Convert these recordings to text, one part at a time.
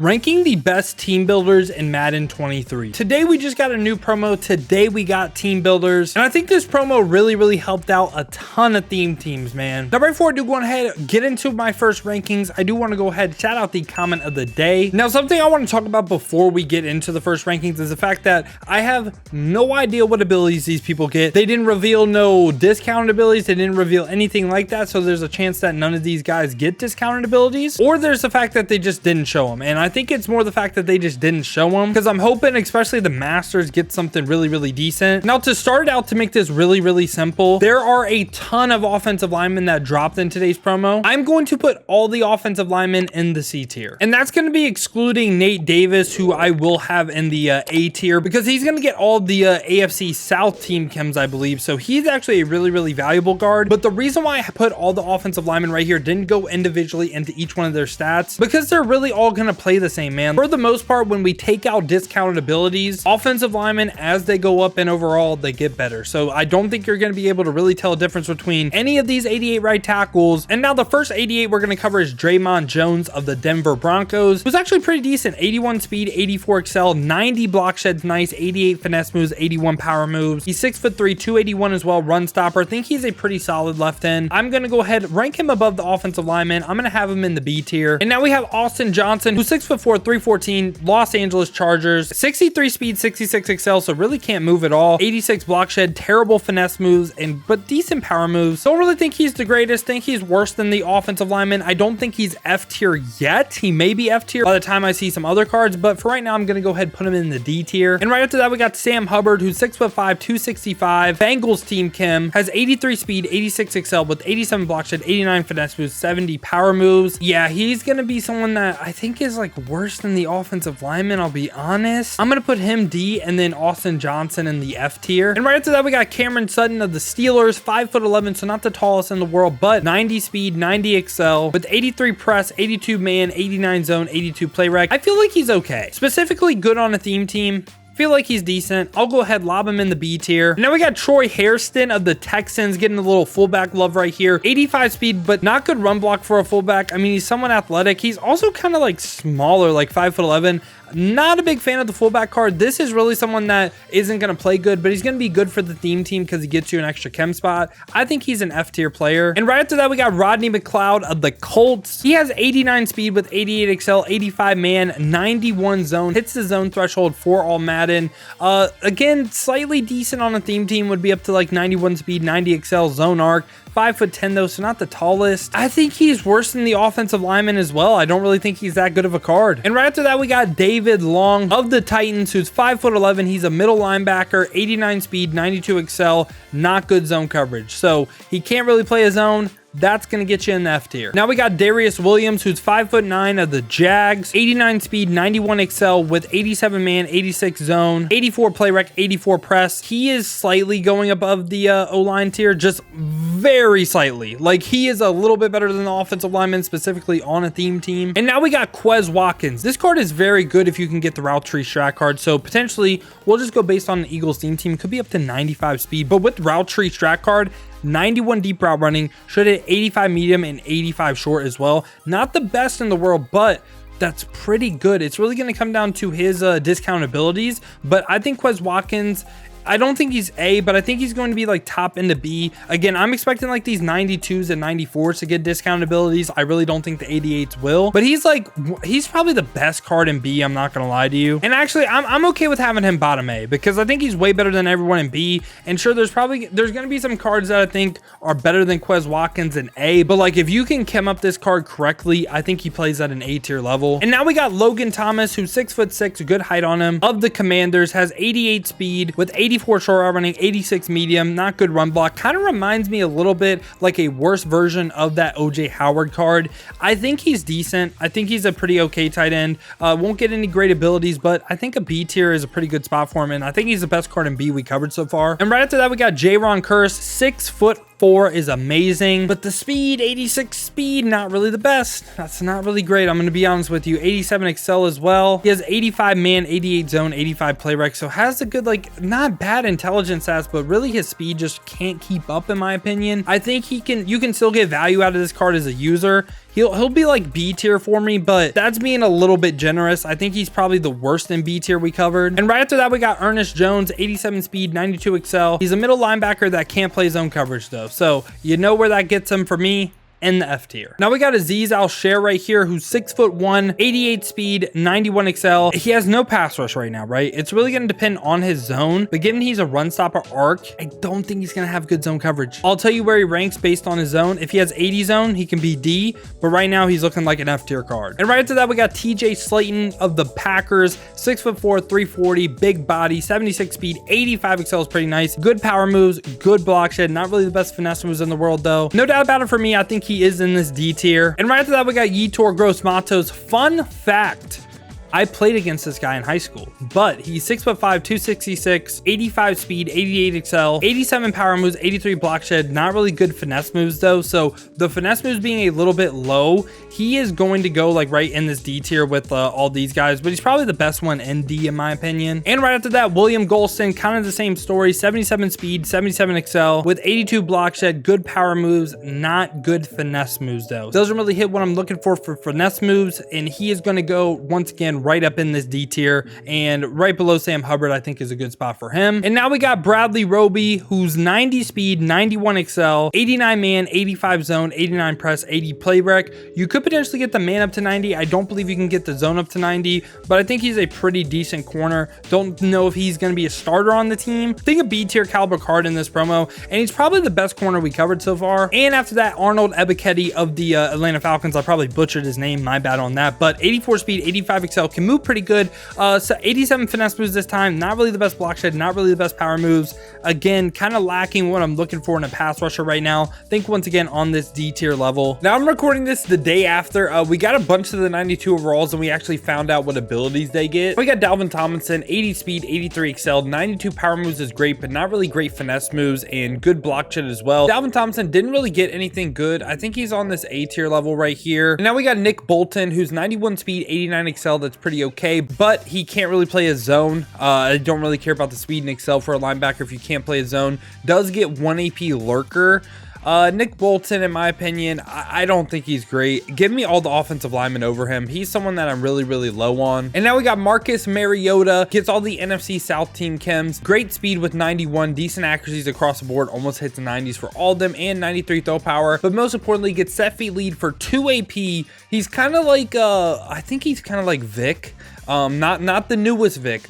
Ranking the best team builders in Madden 23. Today we just got a new promo. Today we got team builders, and I think this promo really helped out a ton of theme teams, man. Now, right before I do go ahead get into my first rankings, I do want to go ahead shout out the comment of the day. Now, something I want to talk about before we get into the first rankings is the fact that I have no idea what abilities these people get. They didn't reveal no discounted abilities. They didn't reveal anything like that, so there's a chance that none of these guys get discounted abilities, or there's the fact that they just didn't show them. And I think it's more the fact that they just didn't show them, because I'm hoping especially the masters get something really decent. Now, to start out, to make this really simple, there are a ton of offensive linemen that dropped in today's promo. I'm going to put all the offensive linemen in the C tier, and that's going to be excluding Nate Davis, who I will have in the A tier, because he's going to get all the AFC South team chems, I believe. So he's actually a really valuable guard. But the reason why I put all the offensive linemen right here, didn't go individually into each one of their stats, because they're really all going to play the same, man. For the most part, when we take out discounted abilities, offensive linemen, as they go up and overall, they get better. So I don't think you're going to be able to really tell a difference between any of these 88 right tackles. And now the first 88 we're going to cover is Draymond Jones of the Denver Broncos, who's actually pretty decent. 81 speed, 84 excel, 90 block sheds, nice, 88 finesse moves, 81 power moves. He's 6'3", 281 as well, run stopper. I think he's a pretty solid left end. I'm going to go ahead, rank him above the offensive lineman. I'm going to have him in the B tier. And now we have Austin Johnson, who's 6'4", 314, Los Angeles Chargers, 63 speed, 66 excel, so really can't move at all. 86 block shed, terrible finesse moves, but decent power moves. Don't really think he's the greatest. Think he's worse than the offensive lineman. I don't think he's F tier yet. He may be F tier by the time I see some other cards, but for right now, I'm going to go ahead and put him in the D tier. And right after that, we got Sam Hubbard, who's 6'5", 265, Bengals team chem, has 83 speed, 86 excel with 87 block shed, 89 finesse moves, 70 power moves. Yeah, he's going to be someone that I think is like worse than the offensive lineman, I'll be honest. I'm going to put him D, and then Austin Johnson in the F tier. And right after that, we got Cameron Sutton of the Steelers, 5'11", so not the tallest in the world, but 90 speed, 90 excel with 83 press, 82 man, 89 zone, 82 play rec. I feel like he's okay. Specifically good on a theme team. Feel like he's decent. I'll go ahead, lob him in the B tier. Now we got Troy Hairston of the Texans getting a little fullback love right here. 85 speed, but not good run block for a fullback. I mean, he's somewhat athletic. He's also kind of like smaller, like 5'11". Not a big fan of the fullback card. This is really someone that isn't going to play good, but he's going to be good for the theme team because he gets you an extra chem spot. I think he's an F tier player. And right after that, we got Rodney McLeod of the Colts. He has 89 speed with 88 excel, 85 man, 91 zone, hits the zone threshold for all Madden. Again, slightly decent on a theme team, would be up to like 91 speed, 90 excel, zone arc. 5'10" though, so not the tallest. I think he's worse than the offensive lineman as well. I don't really think he's that good of a card. And right after that, we got David Long of the Titans, who's 5'11". He's a middle linebacker, 89 speed, 92 excel, not good zone coverage. So he can't really play a zone. That's going to get you in the F tier. Now we got Darius Williams, who's 5'9" of the Jags, 89 speed, 91 excel with 87 man, 86 zone, 84 play rec, 84 press. He is slightly going above the O-line tier, just very slightly. Like, he is a little bit better than the offensive lineman, specifically on a theme team. And now we got Quez Watkins. This card is very good if you can get the route tree strat card. So potentially we'll just go based on the Eagles theme team. Could be up to 95 speed, but with route tree strat card, 91 deep route running, should hit 85 medium and 85 short as well. Not the best in the world, but that's pretty good. It's really going to come down to his discount abilities, but I think Quez Watkins, I don't think he's A, but I think he's going to be like top into B. Again, I'm expecting like these 92s and 94s to get discount abilities. I really don't think the 88s will, but he's probably the best card in B. I'm not going to lie to you. And actually, I'm okay with having him bottom A, because I think he's way better than everyone in B. And sure, there's going to be some cards that I think are better than Quez Watkins in A, but like if you can chem up this card correctly, I think he plays at an A tier level. And now we got Logan Thomas, who's 6'6", good height on him, of the Commanders, has 88 speed with 84 short route running, 86 medium, not good run block. Kind of reminds me a little bit like a worse version of that OJ Howard card. I think he's decent. I think he's a pretty okay tight end. Won't get any great abilities, but I think a B tier is a pretty good spot for him, and I think he's the best card in B we covered so far. And right after that, we got Jaron Curse, 6'4" is amazing, but the speed, 86 speed, not really the best. That's not really great. I'm going to be honest with you. 87 excel as well. He has 85 man, 88 zone, 85 play rec, so has a good, like, not bad intelligence stats, but really his speed just can't keep up in my opinion. I think you can still get value out of this card as a user. He'll be like B tier for me, but that's being a little bit generous. I think he's probably the worst in B tier we covered. And right after that, we got Ernest Jones, 87 speed, 92 excel. He's a middle linebacker that can't play zone coverage though. So you know where that gets him for me. In the F tier. Now we got Azeez Al-Share right here, who's 6'1", 88 speed, 91 excel. He has no pass rush right now, right? It's really going to depend on his zone, but given he's a run stopper arc, I don't think he's going to have good zone coverage. I'll tell you where he ranks based on his zone. If he has 80 zone, he can be D, but right now he's looking like an F tier card. And right after that, we got TJ Slayton of the Packers, 6'4", 340, big body, 76 speed, 85 excel is pretty nice. Good power moves, good block shed. Not really the best finesse moves in the world though. No doubt about it for me, I think he is in this D tier. And right after that, we got Yetur Gross-Matos. Fun fact, I played against this guy in high school, but he's 6'5", 266, 85 speed, 88 excel, 87 power moves, 83 block shed. Not really good finesse moves though. So the finesse moves being a little bit low, he is going to go like right in this D tier with all these guys, but he's probably the best one in D in my opinion. And right after that, William Golston, kind of the same story, 77 speed, 77 excel with 82 block shed, good power moves, not good finesse moves though. Doesn't really hit what I'm looking for finesse moves, and he is going to go once again right up in this D tier, and right below Sam Hubbard I think is a good spot for him. And now we got Bradley Roby, who's 90 speed, 91 excel, 89 man, 85 zone, 89 press, 80 play rec. You could potentially get the man up to 90. I don't believe you can get the zone up to 90, but I think he's a pretty decent corner. Don't know if he's going to be a starter on the team. I think a B tier caliber card in this promo, and he's probably the best corner we covered so far. And after that, Arnold Ebiketie of the Atlanta Falcons. I probably butchered his name, my bad on that, but 84 speed, 85 excel, can move pretty good. So 87 finesse moves this time. Not really the best block shed, not really the best power moves. Again, kind of lacking what I'm looking for in a pass rusher right now. Think once again on this D tier level. Now I'm recording this the day after. We got a bunch of the 92 overalls, and we actually found out what abilities they get. We got Dalvin Tomlinson, 80 speed, 83 excel, 92 power moves is great, but not really great finesse moves, and good block shed as well. Dalvin Tomlinson didn't really get anything good. I think he's on this A tier level right here. And now we got Nick Bolton, who's 91 speed, 89 excel. That's pretty okay, but he can't really play a zone. I don't really care about the speed and excel for a linebacker if you can't play a zone. Does get 1 AP lurker. Nick Bolton, in my opinion, I don't think he's great. Give me all the offensive linemen over him. He's someone that I'm really, really low on. And now we got Marcus Mariota, gets all the NFC South team chems. Great speed with 91, decent accuracies across the board, almost hits the 90s for all of them, and 93 throw power. But most importantly, gets set feet lead for 2 AP. He's kind of like, I think he's kind of like Vic. Not the newest Vic,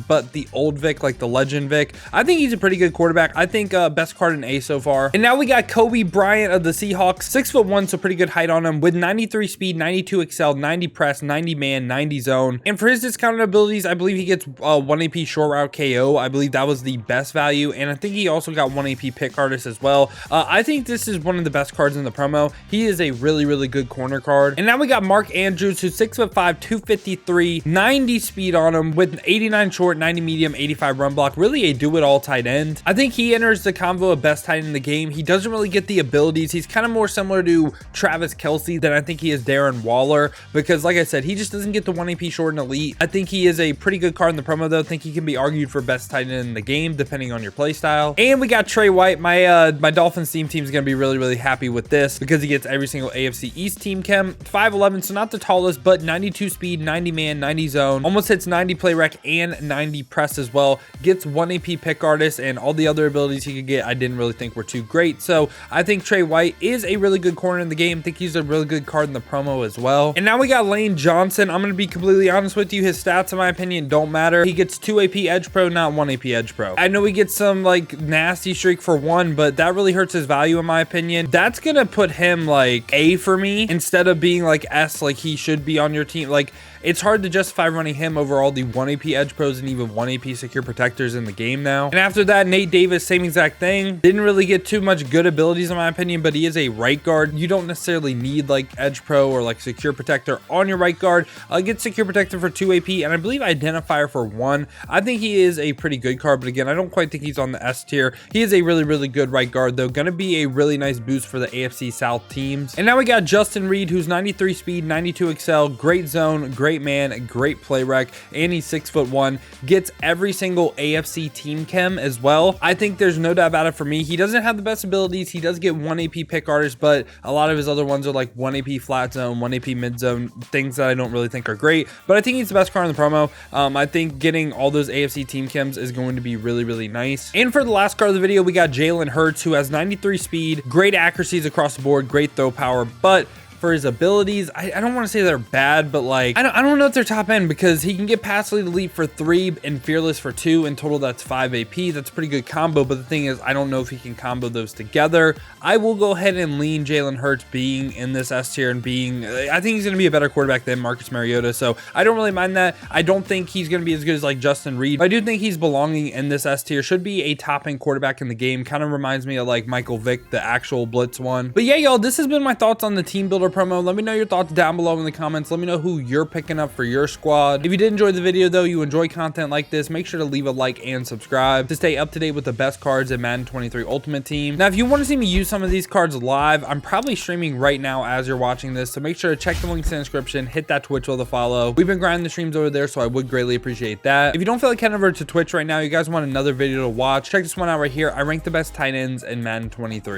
but the old Vic, like the legend Vic. I think he's a pretty good quarterback. I think best card in A so far. And now we got Kobe Bryant of the Seahawks, 6'1", so pretty good height on him, with 93 speed, 92 excel, 90 press, 90 man, 90 zone. And for his discounted abilities, I believe he gets 1 AP short route KO. I believe that was the best value, and I think he also got 1 AP pick artist as well. I think this is one of the best cards in the promo. He is a really, really good corner card. And now we got Mark Andrews, who's 6'5", 253, 90 speed on him with 89 short, 90 medium, 85 run block. Really a do-it-all tight end. I think he enters the convo of best tight end in the game. He doesn't really get the abilities. He's kind of more similar to Travis Kelce than I think he is Darren Waller, because like I said, he just doesn't get the 1 AP short and elite. I think he is a pretty good card in the promo though. I think he can be argued for best tight end in the game depending on your play style. And we got Trey White. My Dolphins team is going to be really, really happy with this because he gets every single AFC East team chem. 5'11", so not the tallest, but 92 speed, 90 man, 90 zone, almost hits 90 play rec and 90 press as well. Gets 1 AP pick artist, and all the other abilities he could get I didn't really think were too great. So I think Trey White is a really good corner in the game. I think he's a really good card in the promo as well. And now we got Lane Johnson. I'm going to be completely honest with you. His stats, in my opinion, don't matter. He gets 2 AP Edge Pro, not 1 AP Edge Pro. I know he gets some like nasty streak for 1, but that really hurts his value in my opinion. That's going to put him like A for me instead of being like S like he should be on your team. Like, it's hard to justify running him over all the 1 AP Edge Pros and even 1 AP Secure Protectors in the game now. And after that, Nate Davis, same exact thing. Didn't really get too much good abilities in my opinion, but he is a right guard. You don't necessarily need like Edge Pro or like Secure Protector on your right guard. Get Secure Protector for 2 AP, and I believe Identifier for 1. I think he is a pretty good card, but again, I don't quite think he's on the S tier. He is a really, really good right guard though. Gonna be a really nice boost for the AFC South teams. And now we got Justin Reed, who's 93 speed, 92 excel, great zone, great man, great play rec, and he's 6'1", gets every single AFC team chem as well. I think there's no doubt about it for me. He doesn't have the best best abilities. He does get 1 AP pick artist, but a lot of his other ones are like 1 AP flat zone, 1 AP mid zone, things that I don't really think are great. But I think he's the best card in the promo. I think getting all those AFC team chems is going to be really, really nice. And for the last card of the video, we got Jalen Hurts, who has 93 speed, great accuracies across the board, great throw power, but for his abilities, I don't want to say they're bad, but like, I don't know if they're top end, because he can get Pass Lead Elite for 3 and Fearless for 2. In total, that's 5 AP. That's a pretty good combo, but the thing is, I don't know if he can combo those together. I will go ahead and lean Jalen Hurts being in this S tier and being, I think he's going to be a better quarterback than Marcus Mariota, so I don't really mind that. I don't think he's going to be as good as like Justin Reed, but I do think he's belonging in this S tier. Should be a top end quarterback in the game. Kind of reminds me of like Michael Vick, the actual Blitz one. But yeah, y'all, this has been my thoughts on the Team Builder promo. Let me know your thoughts down below in the comments. Let me know who you're picking up for your squad. If you did enjoy the video though, you enjoy content like this, make sure to leave a like and subscribe to stay up to date with the best cards in Madden 23 Ultimate Team. Now, if you want to see me use some of these cards live, I'm probably streaming right now as you're watching this, so make sure to check the links in the description, hit that Twitch with a follow. We've been grinding the streams over there, so I would greatly appreciate that. If you don't feel like heading over to Twitch right now, you guys want another video to watch, check this one out right here. I rank the best tight ends in Madden 23.